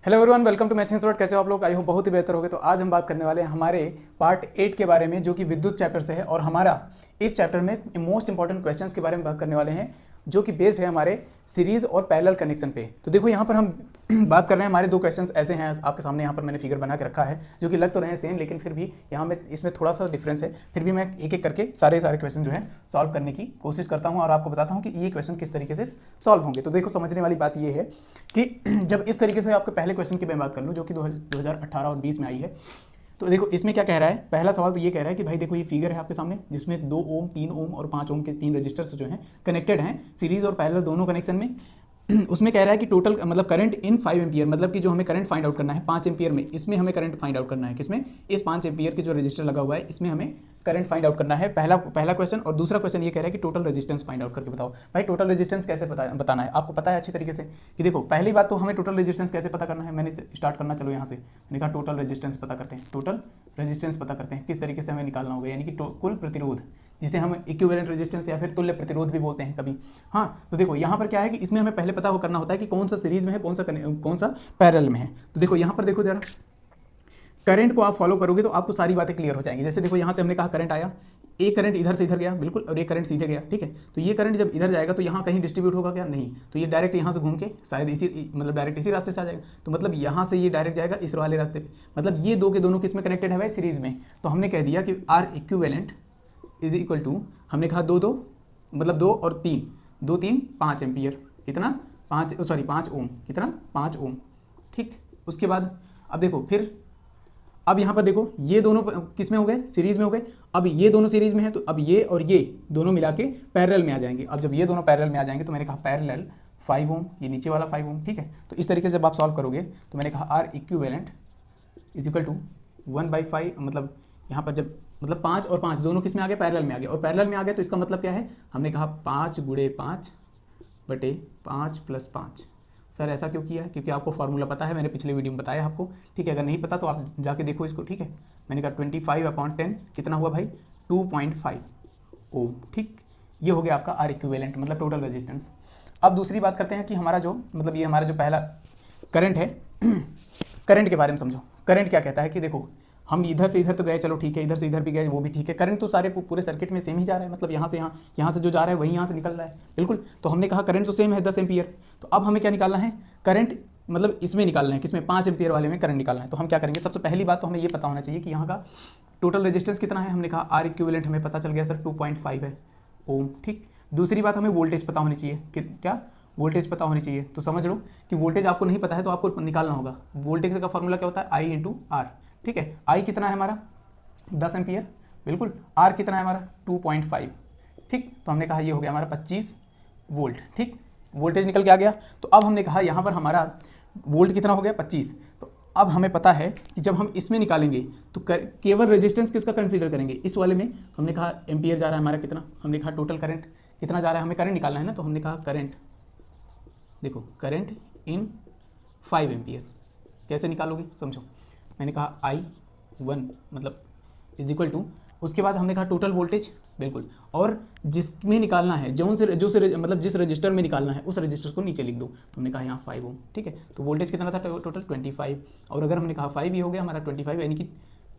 Hello everyone, welcome to Mathings world. कैसे हो आप लोग? आई हो बहुत ही बेहतर होगे। तो आज हम बात करने वाले हैं हमारे पार्ट 8 के बारे में, जो कि विद्युत चैप्टर से है। और हमारा इस चैप्टर में मोस्ट इंपॉर्टेंट क्वेश्चंस के बारे में बात करने वाले हैं, जो कि बेस्ड है हमारे सीरीज और पैरेलल कनेक्शन पे। तो देखो यहाँ पर हम बात कर रहे हैं, हमारे दो क्वेश्चंस ऐसे हैं आपके सामने। यहाँ पर मैंने फिगर बना के रखा है, जो कि लग तो रहे हैं सेम, लेकिन फिर भी यहाँ में इसमें थोड़ा सा डिफरेंस है। फिर भी मैं एक एक करके सारे क्वेश्चन जो है सॉल्व करने की कोशिश करता हूँ और आपको बताता हूँ कि ये क्वेश्चन किस तरीके से सॉल्व होंगे। तो देखो, समझने वाली बात ये है कि जब इस तरीके से आपके पहले क्वेश्चन की मैं बात कर लूँ, जो कि 2018 और 20 में आई है। तो देखो इसमें क्या कह रहा है। पहला सवाल तो ये कह रहा है कि भाई देखो, ये फिगर है आपके सामने, जिसमें 2 ओम, 3 ओम और 5 ओम के 3 रजिस्टर्स जो हैं कनेक्टेड हैं सीरीज और पैरेलल दोनों कनेक्शन में। उसमें कह रहा है कि टोटल मतलब करंट इन 5 एम्पियर, मतलब कि जो हमें करंट फाइंड आउट करना है 5 एम्पियर में, इसमें हमें करंट फाइंड आउट करना है। किसमें? इस 5 एम्पियर के जो रजिस्टर लगा हुआ है, इसमें हमें करंट फाइंड आउट करना है। पहला क्वेश्चन। और दूसरा क्वेश्चन ये कह रहा है कि टोटल रेजिस्टेंस फाइंड आउट करके बताओ। भाई टोटल रेजिस्टेंस कैसे बताना है? आपको पता है अच्छी तरीके से कि देखो, पहली बात तो हमें टोटल रेजिस्टेंस कैसे पता करना है। मैंने स्टार्ट करना, चलो यहाँ से मैंने कहा टोटल रेजिस्टेंस पता करते हैं। टोटल रेजिस्टेंस पता करते हैं किस तरीके से हमें निकालना होगा, यानी कि कुल प्रतिरोध, जिसे हम इक्विवेलेंट रेजिस्टेंस या फिर तुल्य प्रतिरोध भी बोलते हैं कभी। हाँ, तो देखो यहाँ पर क्या है कि इसमें हमें पहले पता करना होता है कि कौन सा सीरीज में है, कौन सा पैरेलल में है। तो देखो यहाँ पर देखो जरा, करंट को आप फॉलो करोगे तो आपको सारी बातें क्लियर हो जाएंगी। जैसे देखो यहाँ से हमने कहा करंट आया, एक करंट इधर से इधर गया, बिल्कुल, और एक करंट सीधे गया, ठीक है। तो ये करंट जब इधर जाएगा तो यहाँ कहीं डिस्ट्रीब्यूट होगा क्या? नहीं। तो ये डायरेक्ट यहाँ से घूम के शायद इसी मतलब डायरेक्ट इसी रास्ते से आ जाएगा। तो मतलब यहाँ से ये डायरेक्ट जाएगा इस वाले रास्ते पे। मतलब ये दो के दोनों किस में कनेक्टेड है भाई? सीरीज में। तो हमने कह दिया कि R equivalent is equal to, हमने कहा दो मतलब 2 और 3, 2 3 5 एम्पियर। कितना? 5 ओम। कितना? 5 ओम, ठीक। उसके बाद अब देखो, फिर अब यहाँ पर देखो, ये दोनों किस में हो गए? सीरीज में हो गए। अब ये दोनों सीरीज में है, तो अब ये और ये दोनों मिला के पैरेलल में आ जाएंगे। अब जब ये दोनों पैरेलल में आ जाएंगे तो मैंने कहा पैरेलल 5 ओम, ये नीचे वाला 5 ओम, ठीक है। तो इस तरीके से जब आप सॉल्व करोगे तो मैंने कहा R equivalent is equal to 1/5, मतलब यहाँ पर जब मतलब 5 और 5 दोनों किस में आ गए? पैरेलल में आ गए। और पैरेलल में आ गए तो इसका मतलब क्या है? हमने कहा 5 गुणे 5 बटे 5 + 5। सर ऐसा क्यों किया है? क्योंकि आपको फॉर्मूला पता है, मैंने पिछले वीडियो में बताया आपको, ठीक है। अगर नहीं पता तो आप जाके देखो इसको, ठीक है। मैंने कहा 25/10 कितना हुआ भाई? 2.5 ओम, ठीक। ये हो गया आपका आर इक्विवेलेंट, मतलब टोटल रेजिस्टेंस। अब दूसरी बात करते हैं कि हमारा जो मतलब ये हमारा जो पहला करंट है, करंट के बारे में समझो। करंट क्या कहता है कि देखो, हम इधर से इधर तो गए, चलो ठीक है, इधर से इधर भी गए, वो भी ठीक है। करंट तो सारे पूरे सर्किट में सेम ही जा रहा है, मतलब यहाँ से यहाँ से जो जा रहा है वही यहाँ से निकल रहा है, बिल्कुल। तो हमने कहा करंट तो सेम है 10 एम्पियर। तो अब हमें क्या निकालना है? करंट मतलब इसमें निकालना है, किसमें? 5 एम्पियर वाले में करंट निकालना है। तो हम क्या करेंगे? सबसे पहली बात तो हमें ये पता होना चाहिए कि यहाँ का टोटल रेजिस्टेंस कितना है। हमने कहा आर इक्विवेलेंट हमें पता चल गया सर 2.5 है ओम, ठीक। दूसरी बात, हमें वोल्टेज पता होनी चाहिए कि क्या? वोल्टेज पता होनी चाहिए। तो समझ लो कि वोल्टेज आपको नहीं पता है तो आपको निकालना होगा। वोल्टेज का फॉर्मूला क्या होता है? आई इंटू आर, ठीक है। आई कितना है हमारा? 10 एम्पियर, बिल्कुल। आर कितना है हमारा? 2.5, ठीक। तो हमने कहा ये हो गया हमारा 25 वोल्ट, ठीक। वोल्टेज निकल के आ गया। तो अब हमने कहा यहाँ पर हमारा वोल्ट कितना हो गया? 25। तो अब हमें पता है कि जब हम इसमें निकालेंगे तो केवल रेजिस्टेंस किसका कंसीडर करेंगे? इस वाले में। हमने कहा एम्पियर जा रहा है हमारा कितना? हमने कहा टोटल करंट कितना जा रहा है, हमें करंट निकालना है ना। तो हमने कहा करंट, देखो करंट इन 5 एम्पियर कैसे निकालोगे समझो। मैंने कहा I1 मतलब इज इक्वल टू, उसके बाद हमने कहा टोटल वोल्टेज, बिल्कुल। और जिसमें निकालना है, मतलब जिस रजिस्टर में निकालना है उस रजिस्टर को नीचे लिख दो। तो हमने कहा यहाँ 5 ओम, ठीक है। तो वोल्टेज कितना था टोटल? 25। और अगर हमने कहा 5 ही हो गया हमारा 25, यानी कि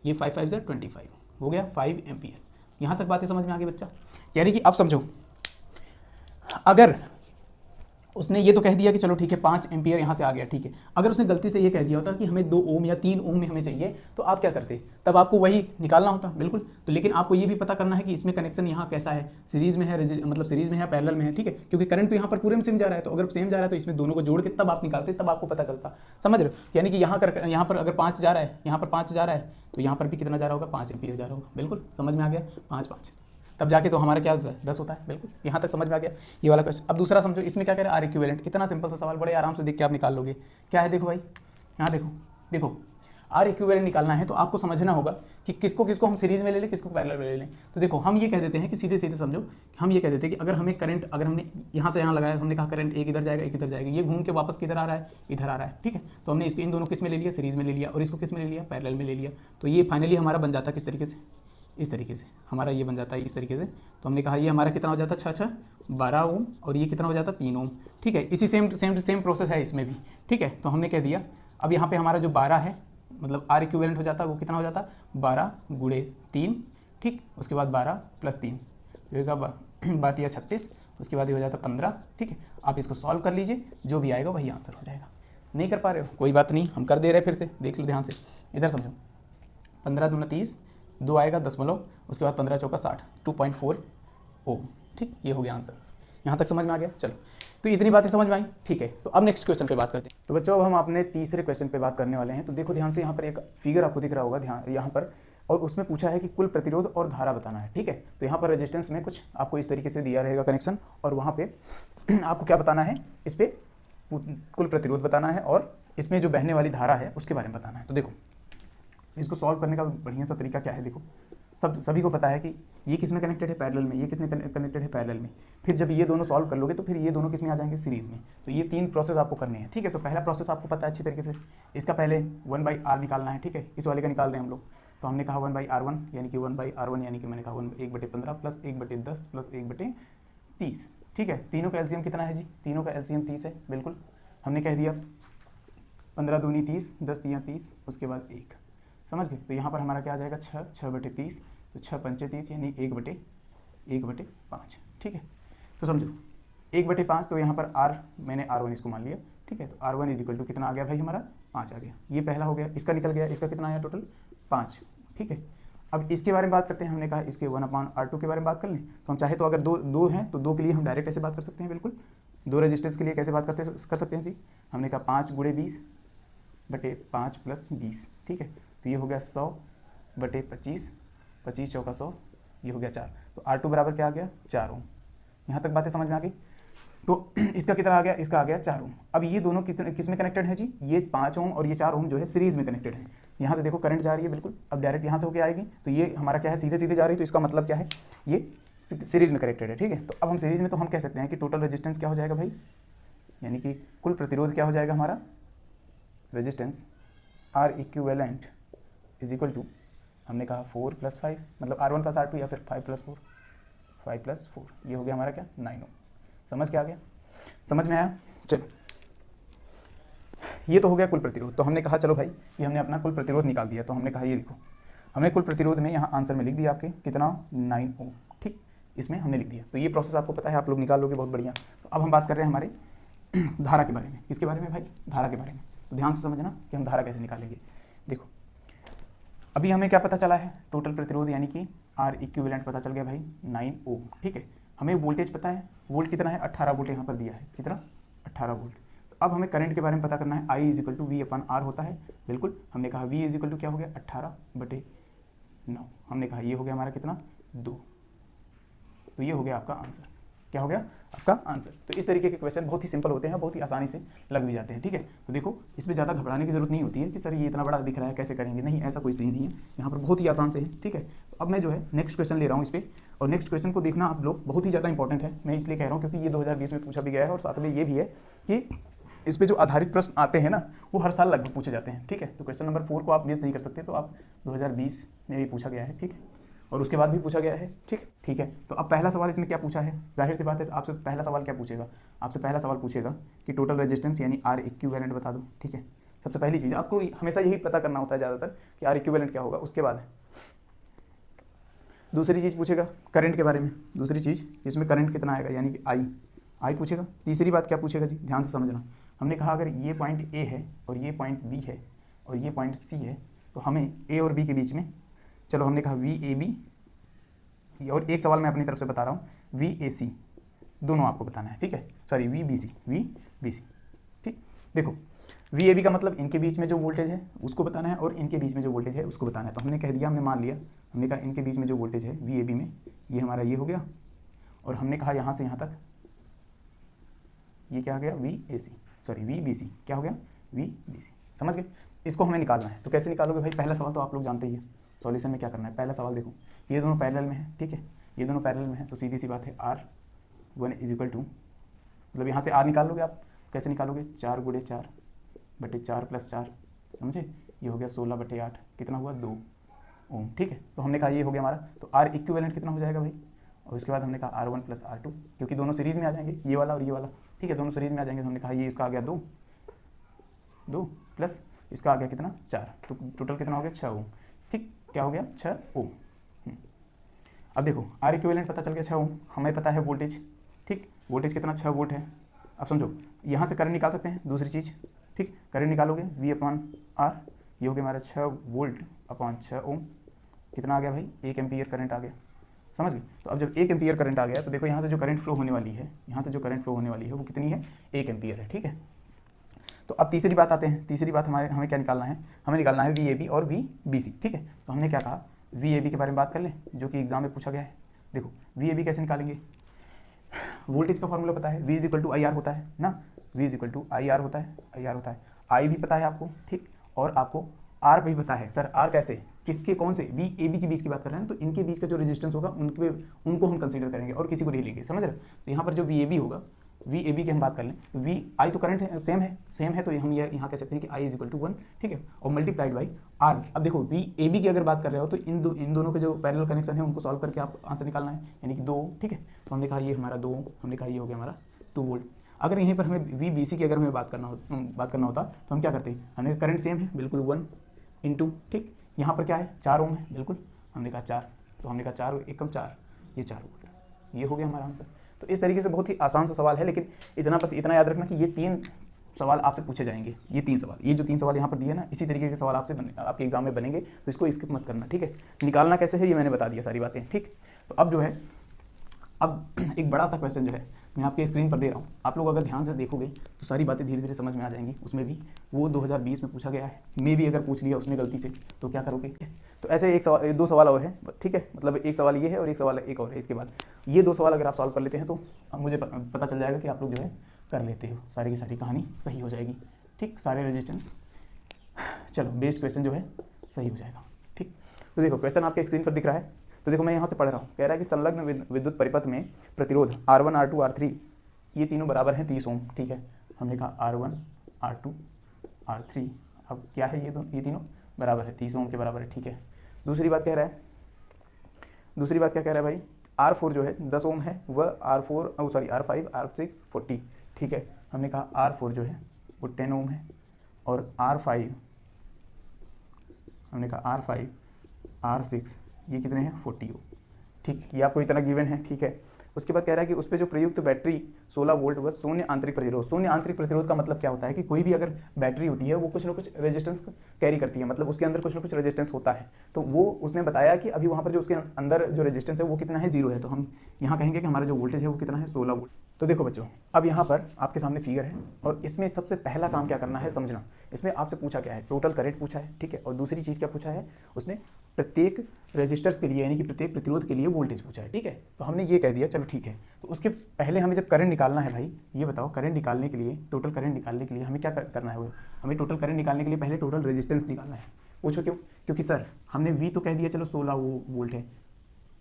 ये 5 5 से 25 हो गया 5 एम्पियर। यहाँ तक बातें समझ में आ गई बच्चा? यानी कि अब समझो, अगर उसने ये तो कह दिया कि चलो ठीक है 5 एम्पियर यहाँ से आ गया, ठीक है। अगर उसने गलती से ये कह दिया होता कि हमें 2 ओम या 3 ओम में हमें चाहिए, तो आप क्या करते? तब आपको वही निकालना होता, बिल्कुल। तो लेकिन आपको ये भी पता करना है कि इसमें कनेक्शन यहाँ कैसा है, सीरीज में है, मतलब सीरीज में है, पैरेलल में है, ठीक है। क्योंकि करंट तो यहाँ पर पूरे में सेम जा रहा है, तो अगर सेम जा रहा है तो इसमें दोनों को जोड़ के तब आप निकालते, तब आपको पता चलता। समझ रहे हो? यानी कि यहाँ पर अगर 5 जा रहा है, यहाँ पर 5 जा रहा है, तो यहाँ पर भी कितना जा रहा होगा? 5 एम्पियर जा रहा होगा, बिल्कुल। समझ में आ गया? 5 5, तब जाके तो हमारा क्या होता है? 10 होता है, बिल्कुल। यहाँ तक समझ में आ गया ये वाला क्वेश्चन। अब दूसरा समझो, इसमें क्या कह रहा है? Are equivalent. इतना सिंपल सा सवाल, बड़े आराम से देख के आप निकाल लोगे। क्या है? देखो भाई, यहाँ देखो आर इक्विवेलेंट निकालना है तो आपको समझना होगा कि किसको किसको हम सीरीज में ले लें, किसको पैरेलल में ले लें। तो देखो हम ये कह देते हैं कि सीधे सीधे समझो, हम ये कह देते हैं कि अगर हमें करंट, अगर हमने यहाँ से यहाँ लगाया, हमने कहा करंट एक इधर जाएगा, एक इधर जाएगा, ये घूम के वापस किधर आ रहा है? इधर आ रहा है, ठीक है। तो हमने इसको इन दोनों किस में ले लिया? सीरीज में ले लिया। और इसको किस में ले लिया? पैरेलल में ले लिया। तो ये फाइनली हमारा बन जाता है किस तरीके से? इस तरीके से हमारा ये बन जाता है, इस तरीके से। तो हमने कहा ये हमारा कितना हो जाता है? 6 12 ओम, और ये कितना हो जाता है? 3 ओम, ठीक है। इसी सेम प्रोसेस है इसमें भी, ठीक है। तो हमने कह दिया अब यहाँ पे हमारा जो 12 है, मतलब R इक्विवेलेंट हो जाता है वो कितना हो जाता है 12 गुणे 3, ठीक। उसके बाद 12 + 3 होगा बात यह 36, उसके बाद ये हो जाता है 15, ठीक है। आप इसको सॉल्व कर लीजिए, जो भी आएगा वही आंसर हो जाएगा। नहीं कर पा रहे हो कोई बात नहीं, हम कर दे रहे हैं, फिर से देख लो ध्यान से, इधर समझो। 15 दूना 30, 2 आएगा दशमलव, उसके बाद 15 चौका 60, 2.4 ओम, ठीक। ये हो गया आंसर। यहाँ तक समझ में आ गया? चलो, तो इतनी बातें समझ में आई, ठीक है। तो अब नेक्स्ट क्वेश्चन पे बात करते हैं। तो बच्चों अब हम अपने तीसरे क्वेश्चन पे बात करने वाले हैं। तो देखो ध्यान से, यहाँ पर एक फिगर आपको दिख रहा होगा ध्यान यहाँ पर, और उसमें पूछा है कि कुल प्रतिरोध और धारा बताना है, ठीक है। तो यहाँ पर रेजिस्टेंस में कुछ आपको इस तरीके से दिया रहेगा कनेक्शन, और वहाँ पे आपको क्या बताना है, इस पर कुल प्रतिरोध बताना है और इसमें जो बहने वाली धारा है उसके बारे में बताना है। तो देखो इसको सॉल्व करने का बढ़िया सा तरीका क्या है, देखो सभी को पता है कि ये किस में कनेक्टेड है, पैरेलल में, ये किस में कनेक्टेड है, पैरेलल में। फिर जब ये दोनों सॉल्व कर लोगे तो फिर ये दोनों किस में आ जाएंगे, सीरीज में। तो ये 3 प्रोसेस आपको करने हैं, ठीक है। तो पहला प्रोसेस आपको पता है अच्छी तरीके से, इसका पहले 1/r निकालना है, ठीक है। इस वाले का निकाल रहे हैं हम लोग, तो हमने कहा 1/r1 यानी कि 1/r1 यानी कि मैंने कहा 1/15 + 1/10 + 1/30, ठीक है। तीनों का एलसीएम कितना है जी, तीनों का एलसीएम 30 है, बिल्कुल। हमने कह दिया 15 दूनी 30, 10 तियाँ 30, उसके बाद 1, समझ गए। तो यहाँ पर हमारा क्या आ जाएगा 6/30, तो 6 पंचे 30 यानी 1/5, ठीक है। तो समझो 1/5, तो यहाँ पर r मैंने r1 इसको मान लिया, ठीक है। तो r1 = कितना आ गया भाई हमारा, 5 आ गया। ये पहला हो गया, इसका निकल गया, इसका कितना आया टोटल 5, ठीक है। अब इसके बारे में बात करते हैं, हमने कहा इसके 1/r2 के बारे में बात कर लें। तो हम चाहे तो अगर दो हैं तो 2 के लिए हम डायरेक्ट ऐसे बात कर सकते हैं, बिल्कुल। 2 रेजिस्टेंस के लिए कैसे बात कर सकते हैं जी, हमने कहा 5 × 20/5 + 20, ठीक है। तो ये हो गया 100/25, 25 चौका 100, ये हो गया 4। तो R2 बराबर क्या आ गया, 4 ओम। यहाँ तक बातें समझ में आ गई। तो इसका कितना आ गया, इसका आ गया 4 ओम। अब ये दोनों किस में कनेक्टेड है जी, ये 5 ओम और ये 4 ओम जो है सीरीज में कनेक्टेड है। यहाँ से देखो करंट जा रही है, बिल्कुल। अब डायरेक्ट यहाँ से होकर आएगी, तो ये हमारा क्या है, सीधे सीधे जा रही है। तो इसका मतलब क्या है, ये सीरीज में कनेक्टेड है, ठीक है। तो अब हम सीरीज में, तो हम कह सकते हैं कि टोटल रेजिस्टेंस क्या हो जाएगा भाई, यानी कि कुल प्रतिरोध क्या हो जाएगा हमारा, रेजिस्टेंस R इक्विवेलेंट = हमने कहा 4 + 5, मतलब R1 + R2 या फिर 5 + 4, 5 + 4, ये हो गया हमारा क्या, 9 ओम। समझ क्या आ गया, समझ में आया? चलो, ये तो हो गया कुल प्रतिरोध। तो हमने कहा चलो भाई, ये हमने अपना कुल प्रतिरोध निकाल दिया। तो हमने कहा ये देखो, हमने कुल प्रतिरोध में यहाँ आंसर में लिख दिया आपके कितना, 9 ओम, ठीक। इसमें हमने लिख दिया। तो ये प्रोसेस आपको पता है, आप लोग निकाल लोगे, बहुत बढ़िया। तो अब हम बात कर रहे हैं हमारे धारा के बारे में। किसके बारे में भाई, धारा के बारे में। तो ध्यान से समझना कि हम धारा कैसे निकालेंगे। देखो अभी हमें क्या पता चला है, टोटल प्रतिरोध यानी कि R इक्विवेलेंट पता चल गया भाई 9 ओम, ठीक है। हमें वोल्टेज पता है, वोल्ट कितना है, 18 वोल्ट यहाँ पर दिया है, कितना, 18 वोल्ट। तो अब हमें करंट के बारे में पता करना है, I = V/R होता है, बिल्कुल। हमने कहा V = क्या हो गया, 18/9। हमने कहा ये हो गया हमारा कितना, 2। तो ये हो गया आपका आंसर। क्या हो गया आपका आंसर। तो इस तरीके के क्वेश्चन बहुत ही सिंपल होते हैं, बहुत ही आसानी से लग भी जाते हैं, ठीक है। तो देखो इसमें ज़्यादा घबराने की जरूरत नहीं होती है कि सर ये इतना बड़ा दिख रहा है कैसे करेंगे, नहीं, ऐसा कोई सीन नहीं है। यहाँ पर बहुत ही आसान से है, ठीक है। तो अब मैं जो है नेक्स्ट क्वेश्चन ले रहा हूँ इस पर, और नेक्स्ट क्वेश्चन को देखना आप लोग, बहुत ही ज़्यादा इंपॉर्टेंट है। मैं इसलिए कह रहा हूँ क्योंकि ये 2020 में पूछा भी गया है, और साथ में ये भी है कि इस पर जो आधारित प्रश्न आते हैं ना, वो हर साल लगभग पूछे जाते हैं, ठीक है। तो क्वेश्चन नंबर 4 को आप मिस नहीं कर सकते। तो आप 2020 में भी पूछा गया है, ठीक है, और उसके बाद भी पूछा गया है, ठीक है। तो अब पहला सवाल इसमें क्या पूछा है, जाहिर सी बात है आपसे पहला सवाल क्या पूछेगा, आपसे पहला सवाल पूछेगा कि टोटल रेजिस्टेंस यानी R इक्विवेलेंट बता दो, ठीक है। सबसे पहली चीज़ आपको हमेशा यही पता करना होता है ज़्यादातर कि R इक्विवेलेंट क्या होगा। उसके बाद दूसरी चीज़ पूछेगा करंट के बारे में, दूसरी चीज़ इसमें करंट कितना आएगा यानी कि I पूछेगा। तीसरी बात क्या पूछेगा जी, ध्यान से समझना। हमने कहा अगर ये पॉइंट A है और ये पॉइंट B है और ये पॉइंट C है, तो हमें A और B के बीच में, चलो हमने कहा VAB, और एक सवाल मैं अपनी तरफ से बता रहा हूँ VAC, दोनों आपको बताना है, ठीक है। सॉरी VBC, ठीक। देखो VAB का मतलब इनके बीच में जो वोल्टेज है उसको बताना है, और इनके बीच में जो वोल्टेज है उसको बताना है। तो हमने कह दिया, हमने मान लिया, हमने कहा इनके बीच में जो वोल्टेज है VAB में, ये हमारा ये हो गया, और हमने कहा यहाँ से यहाँ तक ये क्या हो गया VBC, क्या हो गया VBC, समझ गए। इसको हमें निकालना है। तो कैसे निकालोगे भाई, पहला सवाल तो आप लोग जानते ही है, सॉल्यूशन में क्या करना है। पहला सवाल देखो, ये दोनों पैरेलल में है, ठीक है, ये दोनों पैरेलल में है, तो सीधी सी बात है R1 = मतलब यहाँ से R निकाल लोगे आप। कैसे निकालोगे, 4 × 4/4 + 4, समझे, ये हो गया 16/8, कितना हुआ 2 ओम, ठीक है। तो हमने कहा ये हो गया हमारा। तो R इक्विवेलेंट कितना हो जाएगा भाई, और उसके बाद हमने कहा R1 + R2, क्योंकि दोनों सीरीज में आ जाएंगे, ये वाला और ये वाला, ठीक है, दोनों सीरीज में आ जाएंगे। तो हमने कहा ये इसका आ गया 2, प्लस इसका आ गया कितना 4, तो टोटल कितना हो गया 6 ओम। ठीक, क्या हो गया 6 ओम। अब देखो आर इक्विवेलेंट पता चल गया 6 ओम, हमें पता है वोल्टेज। ठीक, वोल्टेज कितना 6 वोल्ट है। अब समझो यहाँ से करंट निकाल सकते हैं, दूसरी चीज़। ठीक, करंट निकालोगे V अपॉन R, ये हो गया हमारा 6 वोल्ट अपॉन 6 ओम। कितना आ गया भाई 1 एम्पीयर करंट आ गया, समझ गए। तो अब जब 1 एम्पीयर करंट आ गया तो देखो यहाँ से जो करंट फ्लो होने वाली है, यहाँ से जो करंट फ्लो होने वाली है वो कितनी है 1 एम्पीयर है। ठीक है, तो अब तीसरी बात आते हैं। तीसरी बात हमें क्या निकालना है, हमें निकालना है VAB और VBC। ठीक है, तो हमने क्या कहा VAB के बारे में बात कर लें, जो कि एग्जाम में पूछा गया है। देखो VAB कैसे निकालेंगे, वोल्टेज का फॉर्मूला पता है, V is equal to IR होता है ना, V is equal to IR होता है, I भी पता है आपको। ठीक, और आपको R भी पता है। सर R कैसे, किसके, कौन से, VAB के बीच की बात कर रहे हैं, तो इनके बीच का जो रेजिस्टेंस होगा उनको हम कंसीडर करेंगे और किसी को नहीं लेंगे, समझ रहे हो। तो यहाँ पर जो VAB होगा, VAB की हम बात कर लें तो I तो करंट है, सेम है, तो हम यहाँ कह सकते हैं कि I इज इक्वल टू 1। ठीक है, और मल्टीप्लाइड बाई R। अब देखो VAB की अगर बात कर रहे हो तो इन दोनों के जो पैरेलल कनेक्शन है उनको सॉल्व करके आप आंसर निकालना है, यानी कि 2। ठीक है, तो हमने कहा ये हमारा 2, हमने कहा ये हो गया हमारा 2 वोल्ट। अगर यहीं पर हमें VBC की अगर हमें बात करना होता तो हम क्या करते हैं, हमने करंट सेम है बिल्कुल 1 इंटू, ठीक, यहाँ पर क्या है 4 ओम है बिल्कुल, हमने कहा 4, तो हमने कहा 4 एकम 4, ये 4 वोल्ट, ये हो गया हमारा आंसर। तो इस तरीके से बहुत ही आसान सा सवाल है, लेकिन इतना याद रखना कि ये 3 सवाल आपसे पूछे जाएंगे। ये 3 सवाल, ये जो 3 सवाल यहाँ पर दिए ना, इसी तरीके के सवाल आपके एग्जाम में बनेंगे, तो इसको स्किप मत करना। ठीक है, निकालना कैसे है ये मैंने बता दिया सारी बातें। ठीक, तो अब जो है, अब एक बड़ा सा क्वेश्चन जो है मैं आपके स्क्रीन पर दे रहा हूँ, आप लोग अगर ध्यान से देखोगे तो सारी बातें धीरे धीरे समझ में आ जाएंगी। उसमें भी वो 2020 में पूछा गया है, मे भी अगर पूछ लिया उसने गलती से तो क्या करोगे। तो ऐसे 2 सवाल और हैं, ठीक है, मतलब एक सवाल ये है और एक सवाल एक और है। इसके बाद ये 2 सवाल अगर आप सॉल्व कर लेते हैं तो मुझे पता चल जाएगा कि आप लोग जो है कर लेते हो, सारी की सारी कहानी सही हो जाएगी। ठीक, सारे रेजिस्टेंस, चलो बेस्ड क्वेश्चन जो है सही हो जाएगा। ठीक, तो देखो क्वेश्चन आपके स्क्रीन पर दिख रहा है, तो देखो मैं यहाँ से पढ़ रहा हूँ, कह रहा है कि संलग्न विद्युत परिपथ में प्रतिरोध R1 R2 R3 ये तीनों बराबर हैं 30 ओम। ठीक है, हमने कहा R1 R2 R3, अब क्या है ये तीनों बराबर है 30 ओम के बराबर है। ठीक है, दूसरी बात क्या कह रहा है भाई, R4 जो है 10 ओम है, वह R5 R6 40। ठीक है, हमने कहा R4 जो है वो 10 ओम है और R5 हमने कहा R5 R6 ये कितने हैं 40 ओम। ठीक, ये आपको इतना गिवन है। ठीक है, उसके बाद कह रहा है कि उस पर जो प्रयुक्त बैटरी 16 वोल्ट व शून्य आंतरिक प्रतिरोध। शून्य आंतरिक प्रतिरोध का मतलब क्या होता है कि कोई भी अगर बैटरी होती है वो कुछ ना कुछ रेजिस्टेंस कैरी करती है, मतलब उसके अंदर कुछ ना कुछ रेजिस्टेंस होता है। तो वो उसने बताया कि अभी वहाँ पर जो उसके अंदर जो रेजिस्टेंस है वो कितना है 0 है, तो हम यहाँ कहेंगे कि हमारा जो वोल्टेज है वो कितना है 16 वोल्ट। तो देखो बच्चों, अब यहाँ पर आपके सामने फिगर है और इसमें सबसे पहला काम क्या करना है समझना। इसमें आपसे पूछा क्या है, टोटल करंट पूछा है। ठीक है, और दूसरी चीज़ क्या पूछा है, उसने प्रत्येक रेजिस्टर्स के लिए यानी कि प्रत्येक प्रतिरोध के लिए वोल्टेज पूछा है। ठीक है, तो हमने ये कह दिया चलो ठीक है। तो उसके पहले हमें जब करंट निकालना है भाई, ये बताओ करंट निकालने के लिए, टोटल करंट निकालने के लिए हमें क्या करना है, हमें टोटल करंट निकालने के लिए पहले टोटल रेजिस्टेंस निकालना है। पूछो क्यों, क्योंकि सर हमने V तो कह दिया चलो 16 वोल्ट है,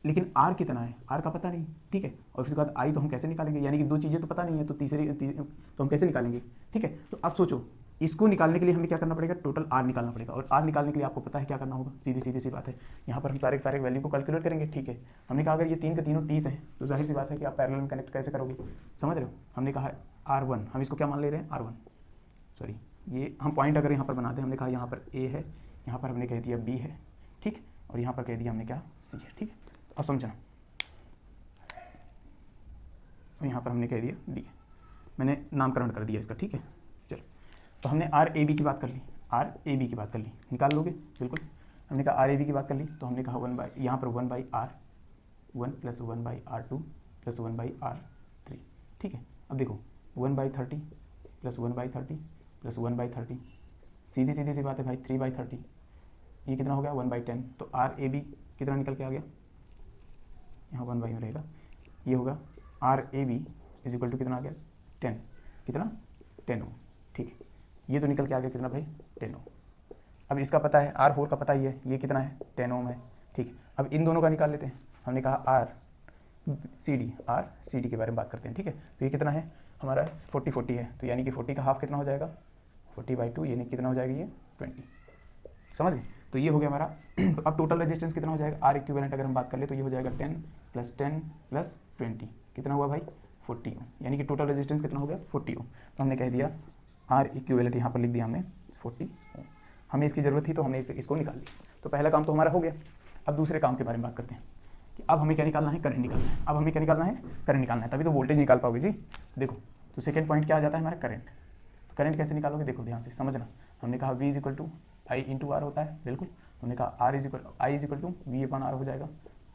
लेकिन R कितना है, R का पता नहीं। ठीक है, और उसके बाद I तो हम कैसे निकालेंगे, यानी कि 2 चीज़ें तो पता नहीं है, तो तो हम कैसे निकालेंगे। ठीक है, तो अब सोचो इसको निकालने के लिए हमें क्या करना पड़ेगा, टोटल R निकालना पड़ेगा, और R निकालने के लिए आपको पता है क्या करना होगा, सीधी सी बात है, यहाँ पर हम सारे के सारे वैल्यू को कैलकुलेट करेंगे। ठीक है, हमने कहा अगर ये 3 के तीनों 30 है तो जाहिर सी बात है कि आप पैरेलल में कनेक्ट कैसे करोगे, समझ रहे हो। हमने कहा R1, हम इसको क्या मान ले रहे हैं R1, सॉरी ये हम पॉइंट अगर यहाँ पर बना दें, हमने कहा यहाँ पर A है, यहाँ पर हमने कह दिया B है। ठीक, और यहाँ पर कह दिया हमने क्या C है। ठीक है, अब समझना, और यहाँ पर हमने कह दिया D है, मैंने नामकरण कर दिया इसका। ठीक है, चलो तो हमने RAB की बात कर ली, RAB की बात कर ली, निकाल लोगे बिल्कुल। हमने कहा RAB की बात कर ली, तो हमने कहा 1 बाई, यहाँ पर 1 by R 1 plus 1 by R2 plus 1 by R3। ठीक है, अब देखो 1 by 30 plus 1 by 30 plus 1 by 30, सीधी सी बात है भाई 3 बाई 30, ये कितना हो गया 1 बाई 10। तो RAB कितना निकल के आ गया, यहाँ 1 बाई में रहेगा, ये होगा RAB इज इक्वल टू कितना आ गया 10, कितना 10 ओम। ठीक है, ये तो निकल के आ गया कितना भाई 10 ओम। अब इसका पता है R4 का पता ही है, ये कितना है 10 ओम है। ठीक, अब इन दोनों का निकाल लेते हैं। हमने कहा RCD के बारे में बात करते हैं। ठीक है, तो ये कितना है हमारा 40 है, तो यानी कि 40 का हाफ कितना हो जाएगा 40/2, यानी कितना हो जाएगा ये 20, समझ गए। तो ये हो गया हमारा। तो अब टोटल रेजिस्टेंस कितना हो जाएगा, R इक्विवेलेंट अगर हम बात कर ले तो ये हो जाएगा 10 + 10 + 20, कितना हुआ भाई 40 ओम, यानी कि टोटल रेजिस्टेंस कितना हो गया 40 ओम। तो हमने कह दिया R इक्विवेलेंट यहाँ पर लिख दिया हमने, 40 ओम। हमें इसकी ज़रूरत थी तो हमने इसको निकाल लिया। तो पहला काम तो हमारा हो गया। अब दूसरे काम के बारे में बात करते हैं कि अब हमें क्या निकालना है, करंट निकालना है। अब हमें क्या निकालना है, करंट निकालना है, तभी तो वोल्टेज निकाल पाओगे जी। देखो तो सेकेंड पॉइंट क्या आ जाता है हमारा, करंट। करंट कैसे निकालोगे, देखो ध्यान से समझना। हमने कहा V = I × R होता है, बिल्कुल। हमने कहा I = V/R हो जाएगा।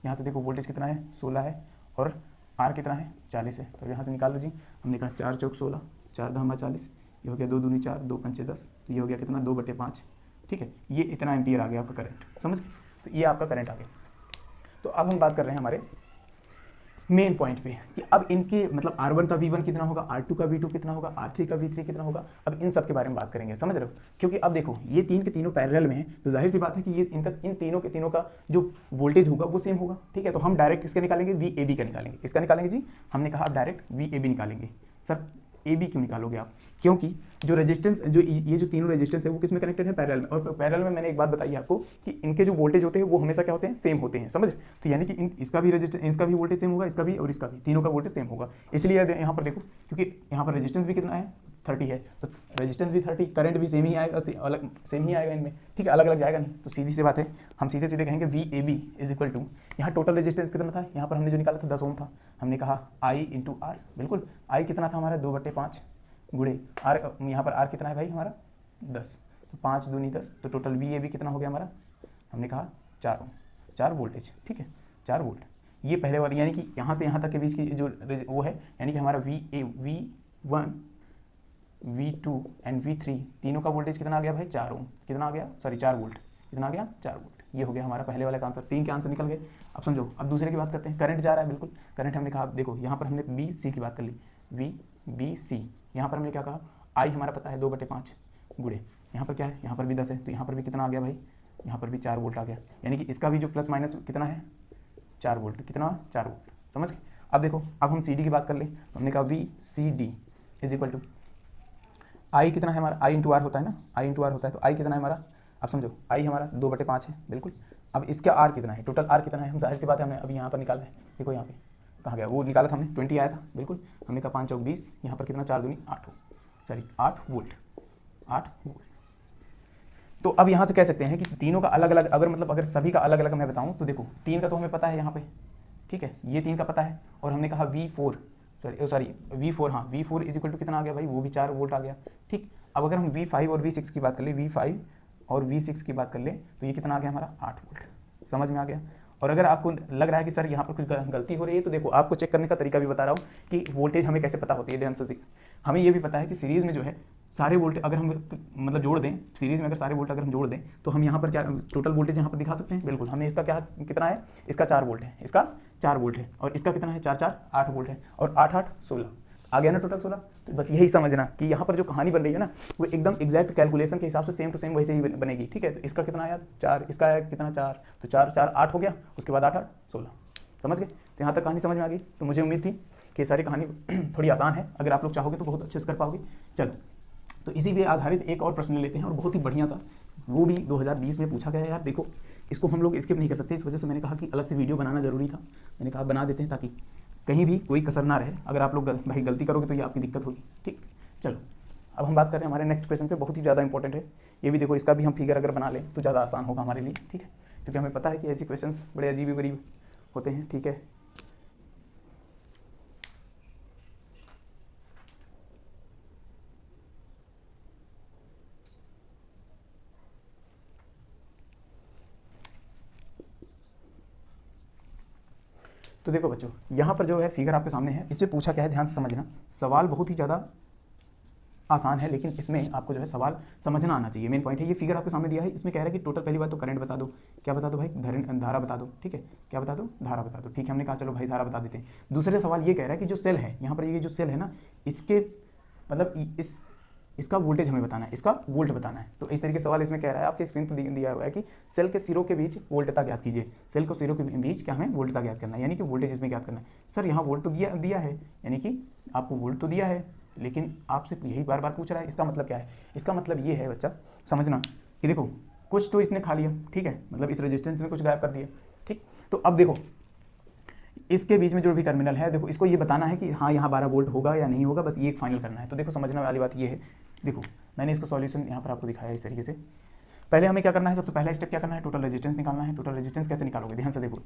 यहाँ से देखो वोल्टेज कितना है, 16 है, और R कितना है, 40 है। तो यहाँ से निकाल लो जी। हमने कहा 4 चौक 16, 4 धामा 40, ये हो गया 2 दूनी 4, 2 पंचे 10, तो ये हो गया कितना, 2/5। ठीक है, ये इतना एम्पियर आ गया आपका करंट, समझ। तो ये आपका करंट आ गया। तो अब हम बात कर रहे हैं हमारे मेन पॉइंट पे कि अब इनके मतलब R1 का V1 कितना होगा, R2 का V2 कितना होगा, R3 का V3 कितना होगा। अब इन सब के बारे में बात करेंगे, समझ रहे हो। क्योंकि अब देखो ये तीन के तीनों पैरेलल में है, तो जाहिर सी बात है कि ये इन तीनों के तीनों का जो वोल्टेज होगा वो सेम होगा। ठीक है, तो हम डायरेक्ट किसका निकालेंगे, VAB का निकालेंगे। किसका निकालेंगे जी, हमने कहा आप डायरेक्ट VAB निकालेंगे। सर AB क्यों निकालोगे आप, क्योंकि जो रेजिस्टेंस, जो ये जो तीनों रेजिस्टेंस है वो किसमें कनेक्टेड है, पैरेलल में। और पैरेलल में मैंने एक बात बताई आपको कि इनके जो वोल्टेज होते हैं वो हमेशा क्या होते हैं, सेम होते हैं, समझ। तो यानी कि इसका भी रेजिस्टेंस, इसका भी वोल्टेज सेम होगा, इसका भी और इसका भी, तीनों का वोल्टेज सेम होगा। इसलिए यहाँ पर देखो, क्योंकि यहाँ पर रेजिस्टेंस भी कितना है, 30 है, तो रेजिस्टेंस भी 30, करंट भी सेम ही आएगा, अलग सेम ही आएगा इनमें। ठीक है, अलग अलग जाएगा नहीं। तो सीधी सी बात है, हम सीधे सीधे कहेंगे VAB = यहाँ टोटल रेजिस्टेंस कितना था, यहाँ पर हमने जो निकाला था 10 ओम था। हमने कहा I × R, बिल्कुल। I कितना था हमारा, 2/5 गुणे R, यहाँ पर R कितना है भाई हमारा, 10, तो 5 दूनी 10, तो टोटल VAB कितना हो गया हमारा, हमने कहा 4 ओम, 4 वोल्टेज। ठीक है, 4 वोल्ट। ये पहले वाली यानी कि यहाँ से यहाँ तक के बीच की जो वो है, यानी कि हमारा V1 V2 एंड V3 तीनों का वोल्टेज कितना आ गया भाई, 4 ओम। कितना आ गया, सॉरी 4 वोल्ट। कितना आ गया, 4 वोल्ट। ये हो गया हमारा पहले वाला का आंसर। 3 के आंसर निकल गए। अब समझो, अब दूसरे की बात करते हैं। करंट जा रहा है, बिल्कुल। करंट हमने कहा, देखो यहाँ पर हमने BC की बात कर ली, VBC। यहाँ पर हमने क्या कहा, I हमारा पता है 2/5 गुणे, यहाँ पर क्या है, यहाँ पर भी 10 है, तो यहाँ पर भी कितना आ गया भाई, यहाँ पर भी 4 वोल्ट आ गया। यानी कि इसका भी जो प्लस माइनस कितना है, 4 वोल्ट। कितना, 4 वोल्ट, समझ गए। अब देखो, अब हम CD की बात कर ले, तो हमने कहा VCD = I कितना है हमारा, I × R होता है ना, I × R होता है, तो I कितना है हमारा, अब समझो I हमारा 2/5 है, बिल्कुल। अब इसका R कितना है, टोटल R कितना है, हम जाहिर सी बात है हमने अभी यहाँ पर निकाला है। देखो यहाँ पे कहाँ गया, वो निकाला था हमने, 20 आया था, बिल्कुल। हमने कहा 5 चौक 20, यहाँ पर कितना, 4 दूनी 8, सॉरी 8 वोल्ट, 8 वोल्ट। तो अब यहाँ से कह सकते हैं कि तीनों का अलग अलग, अगर सभी का अलग अलग मैं बताऊँ तो देखो, 3 का तो हमें पता है यहाँ पे, ठीक है, ये 3 का पता है। और हमने कहा V4 हाँ, V4 = कितना आ गया भाई, वो भी 4 वोल्ट आ गया। ठीक, अब अगर हम V5 और V6 की बात कर ले, V5 और V6 की बात कर ले, तो ये कितना आ गया हमारा, 8 वोल्ट। समझ में आ गया। और अगर आपको लग रहा है कि सर यहाँ पर कुछ गलती हो रही है, तो देखो आपको चेक करने का तरीका भी बता रहा हूँ कि वोल्टेज हमें कैसे पता होती है। ध्यान से, हमें ये भी पता है कि सीरीज़ में जो है सारे वोल्ट अगर हम मतलब जोड़ दें, सीरीज़ में अगर सारे वोल्ट अगर हम जोड़ दें, तो हम यहाँ पर क्या टोटल वोल्टेज यहाँ पर दिखा सकते हैं, बिल्कुल। हमने इसका क्या कितना है, इसका 4 वोल्ट है, इसका 4 वोल्ट है, और इसका कितना है, 4 4 8 वोल्ट है, और 8 8 16 आ गया ना, टोटल 16। तो बस यही समझना कि यहाँ पर जो कहानी बन रही है ना, वो एकदम एग्जैक्ट कैलकुलेशन के हिसाब से सेम टू सेम वैसे ही बनेगी। ठीक है, तो इसका कितना आया, 4, इसका आया कितना, 4, तो 4 4 8 हो गया, उसके बाद 8 8 16। समझ गए। तो यहाँ तक कहानी समझ में आ गई। तो मुझे उम्मीद थी कि ये सारी कहानी थोड़ी आसान है, अगर आप लोग चाहोगे तो बहुत अच्छे से कर पाओगे। चलो, तो इसी पे आधारित एक और प्रश्न लेते हैं, और बहुत ही बढ़िया सा, वो भी 2020 में पूछा गया है यार। देखो, इसको हम लोग स्किप नहीं कर सकते, इस वजह से मैंने कहा कि अलग से वीडियो बनाना जरूरी था। मैंने कहा बना देते हैं ताकि कहीं भी कोई कसर ना रहे। अगर आप लोग भाई गलती करोगे तो ये आपकी दिक्कत होगी। ठीक, चलो अब हम बात कर रहे हैं हमारे नेक्स्ट क्वेश्चन पे, बहुत ही ज़्यादा इंपॉर्टेंट है ये भी। देखो, इसका भी हम फिगर अगर बना लें तो ज़्यादा आसान होगा हमारे लिए। ठीक है, क्योंकि हमें पता है कि ऐसे क्वेश्चन बड़े अजीब गरीब होते हैं। ठीक है, तो देखो बच्चों, यहाँ पर जो है फिगर आपके सामने है, इसमें पूछा क्या है, ध्यान से समझना। सवाल बहुत ही ज़्यादा आसान है, लेकिन इसमें आपको जो है सवाल समझना आना चाहिए, मेन पॉइंट है। ये फिगर आपके सामने दिया है, इसमें कह रहा है कि टोटल, पहली बात तो करंट बता दो। क्या बता दो भाई, धारा बता दो। ठीक है, क्या बता दो, धारा बता दो। ठीक है, हमने कहा चलो भाई धारा बता देते हैं। दूसरे सवाल ये कह रहा है कि जो सेल है यहाँ पर, ये जो सेल है ना, इसके मतलब इसका वोल्टेज हमें बताना है, इसका वोल्ट बताना है। तो इस तरीके से सवाल इसमें कह रहा है, आपके स्क्रीन पर दिया हुआ है कि सेल के सिरों के बीच वोल्टता ज्ञात कीजिए। सेल के सिरों के बीच क्या हमें वोल्टता ज्ञात करना है, यानी कि वोल्टेज इसमें ज्ञात करना है। सर यहाँ वोल्ट तो दिया है, यानी कि आपको वोल्ट तो दिया है, लेकिन आपसे यही बार बार पूछ रहा है। इसका मतलब क्या है, इसका मतलब ये है बच्चा समझना कि देखो, कुछ तो इसने खा लिया। ठीक है, मतलब इस रेजिस्टेंस में कुछ गायब कर दिया। ठीक, तो अब देखो इसके बीच में जो भी टर्मिनल है, देखो इसको ये बताना है कि हाँ यहाँ 12 वोल्ट होगा या नहीं होगा, बस ये एक फाइनल करना है। तो देखो समझने वाली बात ये है देखो मैंने इसको सॉल्यूशन यहाँ पर आपको दिखाया इस तरीके से। पहले हमें क्या करना है, सबसे पहला स्टेप क्या करना है, टोटल रेजिस्टेंस निकालना है। टोटल रेजिस्टेंस कैसे निकालोगे, ध्यान से देखो,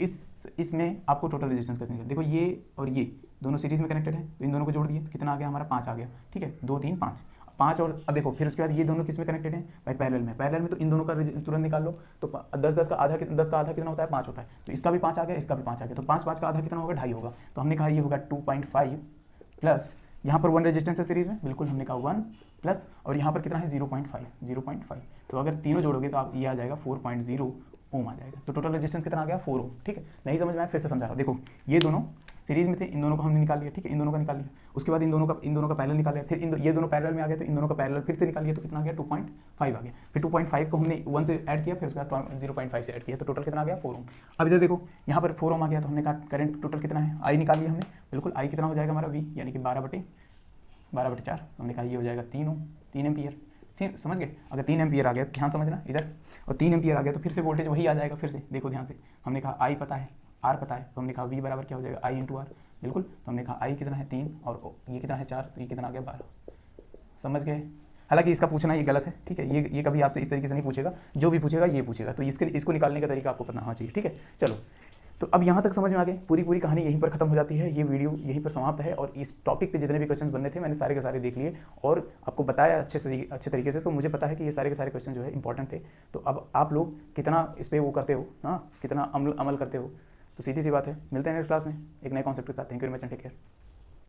इसमें आपको टोटल रेजिस्टेंस कैसे निकाल, देखो ये और ये दोनों सीरीज में कनेक्टेड है, तो इन दोनों को जोड़ दिए तो कितना आ गया हमारा 5 आ गया, ठीक है, 2 3 5 5। और अब देखो फिर उसके बाद ये दोनों किस में कनेक्टेड हैं भाई, पैरेलल में। पैरेलल में तो इन दोनों का तुरंत निकाल लो, तो 10 का आधा कितना होता है, 5 होता है, तो इसका भी 5 आ गया, इसका भी 5 आ गया, तो 5 का आधा कितना होगा, 2.5 होगा। तो हमने कहा ये होगा 2.5 प्लस यहाँ पर 1 रेजिस्टेंस है सीरीज में, बिल्कुल हमने कहा 1 प्लस, और यहाँ पर कितना है 0.5। तो अगर तीनों जोड़ोगे तो आप ये आ जाएगा 4.0 ओम आ जाएगा। तो टोटल रेजिस्टेंस कितना आ गया 4 ओम, ठीक है। नहीं समझ में आया फिर से समझा रहा हूँ, देखो ये दोनों सीरीज में थे, इन दोनों को हमने निकाल लिया, ठीक है, इन दोनों का निकाल लिया, उसके बाद इन दोनों का पैरेलल निकाल लिया, फिर ये दोनों पैरेलल में आ गए, तो इन दोनों का पैरेलल फिर से निकाल लिया, तो कितना आ गया 2.5 आ गया। फिर 2.5 को हमने 1 से ऐड किया, फिर उसके बाद 0.5 से ऐड किया, तो टोटल कितना आ गया 4 ओम। अब इधर देखो यहाँ पर 4 ओम आ गया, तो हमने कहा करंट टोटल कितना है, आई निकाल लिया हमने, बिल्कुल आई कितना हो जाएगा हमारा V, यानी कि 12/4। हमने कहा ये हो जाएगा 3 ओम, 3 एम्पियर। फिर समझ गए, अगर 3 एम्पियर आ गया, ध्यान समझना इधर, और 3 एम्पियर आ गया तो फिर से वोल्टेज वही आ जाएगा। फिर से देखो ध्यान से, हमने कहा आई पता है, आर पता है, तो हमने कहा V बराबर क्या हो जाएगा, आई इंटू आर, बिल्कुल। तो हमने कहा आई कितना है 3 और ये कितना है 4, तो ये कितना आ गया 12। समझ गए। हालांकि इसका पूछना ये गलत है, ठीक है, ये कभी आपसे इस तरीके से नहीं पूछेगा, जो भी पूछेगा ये पूछेगा, तो इसको निकालने का तरीका आपको पता होना चाहिए, ठीक है। चलो, तो अब यहाँ तक समझ में आ गए, पूरी कहानी यहीं पर खत्म हो जाती है, ये वीडियो यहीं पर समाप्त है। और इस टॉपिक पे जितने भी क्वेश्चन बनने थे मैंने सारे के सारे देख लिए और आपको बताया अच्छे तरीके से। तो मुझे पता है कि ये सारे के सारे क्वेश्चन जो है इंपॉर्टेंट थे। तो अब आप लोग कितना इस पर वो करते हो, हाँ, कितना अमल करते हो, तो सीधी सी बात है, मिलते हैं नेक्स्ट क्लास में एक नए कॉन्सेप्ट के साथ। Thank you very much and take care.